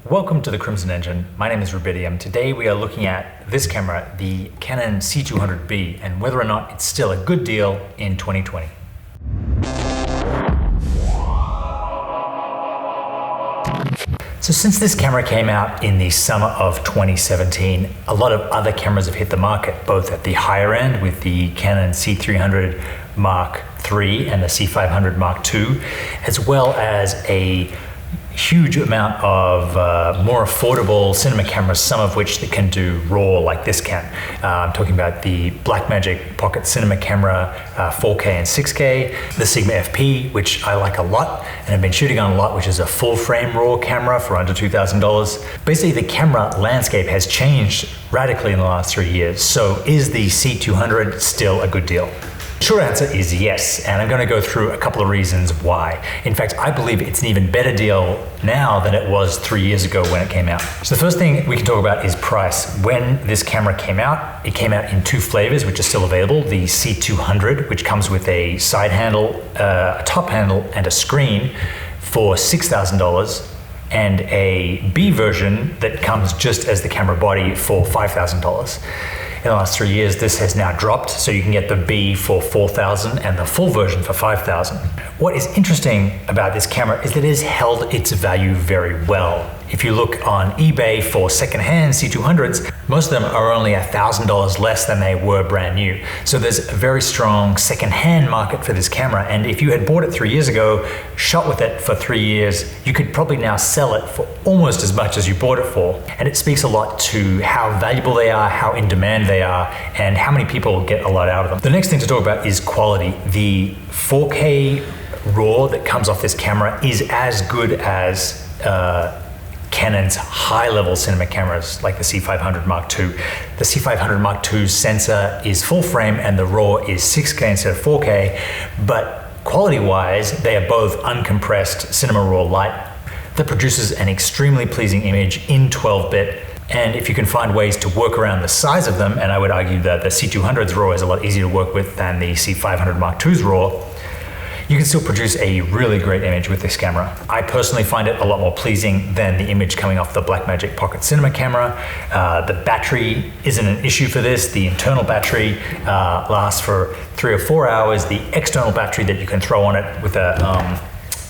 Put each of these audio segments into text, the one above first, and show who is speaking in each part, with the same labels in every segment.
Speaker 1: Welcome to the Crimson Engine. My name is Rubidium. Today we are looking at this camera, the Canon C200B, and whether or not it's still a good deal in 2020. So since this camera came out in the summer of 2017, a lot of other cameras have hit the market, both at the higher end with the Canon C300 Mark III and the C500 Mark II, as well as a huge amount of more affordable cinema cameras, some of which that can do RAW like this can. I'm talking about the Blackmagic Pocket Cinema Camera 4K and 6K, the Sigma FP, which I like a lot and have been shooting on a lot, which is a full frame RAW camera for under $2,000. Basically, the camera landscape has changed radically in the last 3 years. So is the C200 still a good deal? Short answer is yes, and I'm going to go through a couple of reasons why. In fact, I believe it's an even better deal now than it was 3 years ago when it came out. So the first thing we can talk about is price. When this camera came out, it came out in two flavors, which are still available. The C200, which comes with a side handle, a top handle, and a screen for $6,000, and a B version that comes just as the camera body for $5,000. In the last 3 years, this has now dropped, so you can get the B for $4,000 and the full version for $5,000. What is interesting about this camera is that it has held its value very well. If you look on eBay for secondhand C200s, most of them are only $1,000 less than they were brand new. So there's a very strong secondhand market for this camera, and if you had bought it 3 years ago, shot with it for 3 years, you could probably now sell it for almost as much as you bought it for. And it speaks a lot to how valuable they are, how in demand they are, and how many people get a lot out of them. The next thing to talk about is quality. The 4K RAW that comes off this camera is as good as Canon's high-level cinema cameras like the C500 Mark II. The C500 Mark II's sensor is full frame and the RAW is 6K instead of 4K, but quality-wise, they are both uncompressed cinema RAW light that produces an extremely pleasing image in 12-bit. And if you can find ways to work around the size of them, and I would argue that the C200's RAW is a lot easier to work with than the C500 Mark II's RAW, you can still produce a really great image with this camera. I personally find it a lot more pleasing than the image coming off the Blackmagic Pocket Cinema camera. The battery isn't an issue for this. The internal battery lasts for 3 or 4 hours. The external battery that you can throw on it with a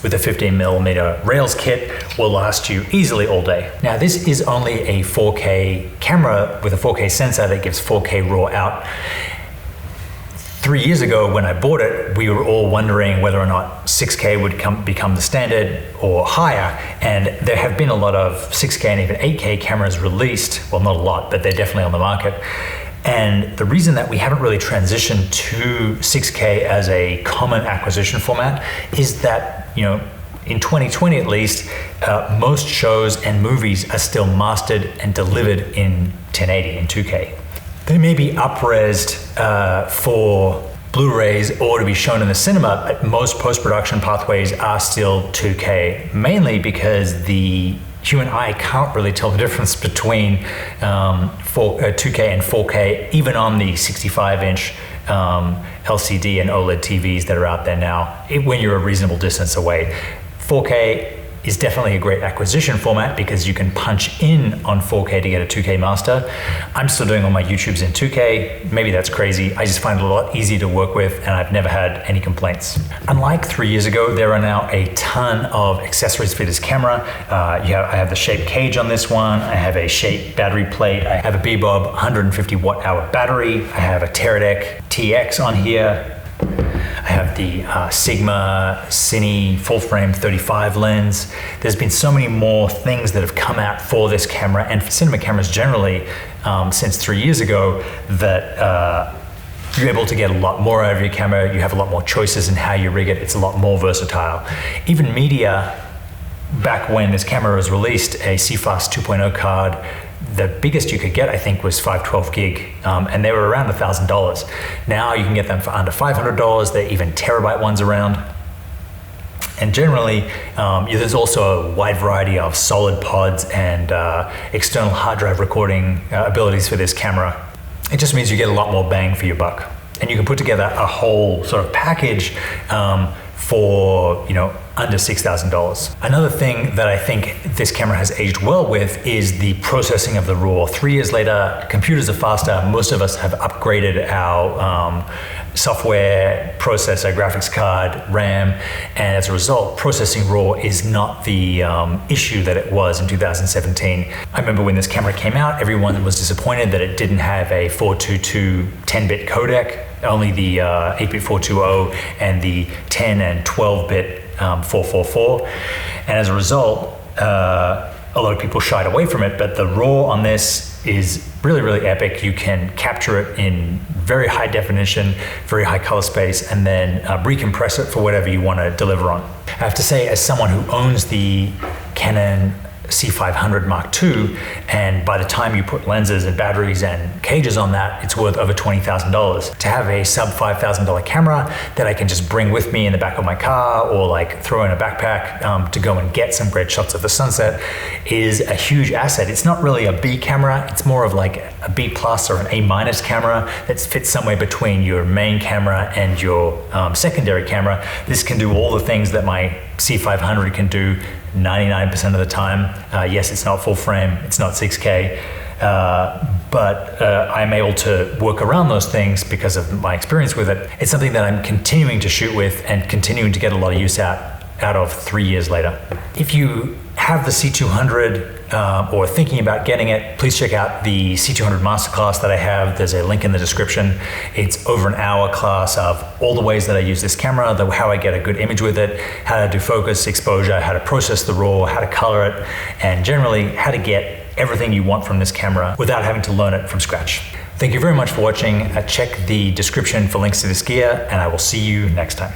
Speaker 1: 15mm Rails kit will last you easily all day. Now, this is only a 4K camera with a 4K sensor that gives 4K RAW out. 3 years ago when I bought it, we were all wondering whether or not 6K would become the standard or higher, and there have been a lot of 6K and even 8K cameras released. Well, not a lot, but they're definitely on the market. And the reason that we haven't really transitioned to 6K as a common acquisition format is that, in 2020 at least, most shows and movies are still mastered and delivered in 1080, in 2K. They may be up-resed for Blu-rays or to be shown in the cinema, but most post-production pathways are still 2K, mainly because the human eye can't really tell the difference between 2K and 4K, even on the 65-inch LCD and OLED TVs that are out there now, when you're a reasonable distance away. 4K is definitely a great acquisition format because you can punch in on 4K to get a 2K master. I'm still doing all my YouTubes in 2K. Maybe that's crazy. I just find it a lot easier to work with, and I've never had any complaints. Unlike 3 years ago, there are now a ton of accessories for this camera. I have the Shape cage on this one. I have a Shape battery plate. I have a Bebob 150 watt-hour battery. I have a Teradek TX on here. I have the Sigma Cine full frame 35 lens. There's been so many more things that have come out for this camera and for cinema cameras generally since 3 years ago that you're able to get a lot more out of your camera. You have a lot more choices in how you rig it. It's a lot more versatile. Even media, back when this camera was released, a CFast 2.0 card, the biggest you could get, I think, was 512 gig, and they were around $1,000. Now you can get them for under $500. There are even terabyte ones around. And generally, there's also a wide variety of solid pods and external hard drive recording abilities for this camera. It just means you get a lot more bang for your buck. And you can put together a whole sort of package for, under $6,000. Another thing that I think this camera has aged well with is the processing of the RAW. 3 years later, computers are faster. Most of us have upgraded our software, processor, graphics card, RAM, and as a result, processing RAW is not the issue that it was in 2017. I remember when this camera came out, everyone was disappointed that it didn't have a 422 10-bit codec, only the 8-bit 420 and the 10 and 12-bit 444. And as a result, a lot of people shied away from it, but the RAW on this is really, really epic. You can capture it in very high definition, very high color space, and then recompress it for whatever you want to deliver on. I have to say, as someone who owns the Canon C500 Mark II, and by the time you put lenses and batteries and cages on that, it's worth over $20,000. To have a sub $5,000 camera that I can just bring with me in the back of my car or like throw in a backpack to go and get some great shots of the sunset is a huge asset. It's not really a B camera, it's more of like a B plus or an A minus camera that fits somewhere between your main camera and your secondary camera. This can do all the things that my C500 can do 99% of the time. Yes, it's not full frame, it's not 6K, but I'm able to work around those things because of my experience with it. It's something that I'm continuing to shoot with and continuing to get a lot of use out of 3 years later. If you have the C200 or thinking about getting it, please check out the C200 Masterclass that I have. There's a link in the description. It's over an hour class of all the ways that I use this camera, how I get a good image with it, how to do focus, exposure, how to process the RAW, how to color it, and generally how to get everything you want from this camera without having to learn it from scratch. Thank you very much for watching. Check the description for links to this gear, and I will see you next time.